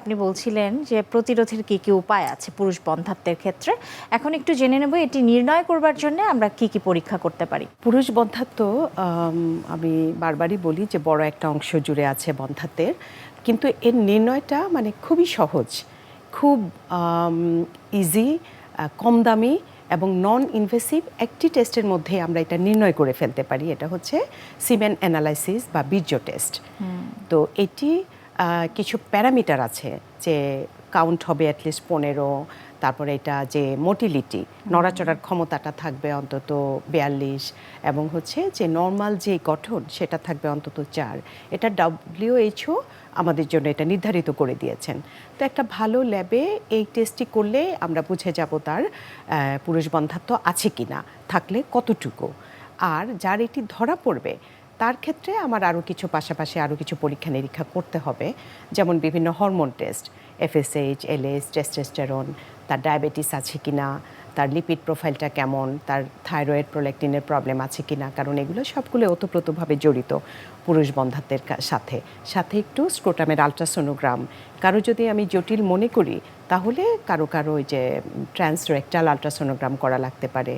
আপনি বলছিলেন যে প্রতিরোধের কি কি উপায় আছে পুরুষ বন্ধ্যাত্বের ক্ষেত্রে। এখন একটু জেনে নেব এটি নির্ণয় করবার জন্য আমরা কি কি পরীক্ষা করতে পারি। পুরুষ বন্ধ্যাত্ব আমি বারবারই বলি যে বড় একটা অংশ জুড়ে আছে বন্ধ্যাত্বের, কিন্তু এর নির্ণয়টা মানে খুবই সহজ, খুব ইজি, কম দামি এবং নন ইনভেসিভ একটি টেস্টের মধ্যে আমরা এটা নির্ণয় করে ফেলতে পারি। এটা হচ্ছে সিমেন অ্যানালাইসিস বা বীর্য টেস্ট। তো এটি কিছু প্যারামিটার আছে, যে কাউন্ট হবে অ্যাটলিস্ট 15, তারপরে এটা যে মোটিলিটি নড়াচড়ার ক্ষমতাটা থাকবে অন্তত 42, এবং হচ্ছে যে নর্মাল যে গঠন সেটা থাকবে অন্তত 4। এটা WHO আমাদের জন্য এটা নির্ধারিত করে দিয়েছেন। তো একটা ভালো ল্যাবে এই টেস্টটি করলে আমরা বুঝে যাব তার পুরুষ বন্ধ্যাত্ব আছে কি না, থাকলে কতটুকু। আর যার এটি ধরা পড়বে তার ক্ষেত্রে আমার আরও কিছু পাশাপাশি আরও কিছু পরীক্ষা নিরীক্ষা করতে হবে, যেমন বিভিন্ন hormone test, FSH, LH, testosterone, তার ডায়াবেটিস আছে কি না, তার লিপিড প্রোফাইলটা কেমন, তার থাইরয়েড প্রোল্যাকটিনের প্রবলেম আছে কি না, কারণ এগুলো সবগুলো ওতপ্রোতভাবে জড়িত পুরুষ বন্ধ্যাত্বের সাথে। সাথে একটু স্ক্রোটামের আলট্রাসোনোগ্রাম, কারো যদি আমি জটিল মনে করি তাহলে কারো ওই যে ট্রান্সরেক্টাল আলট্রাসোনোগ্রাম করা লাগতে পারে।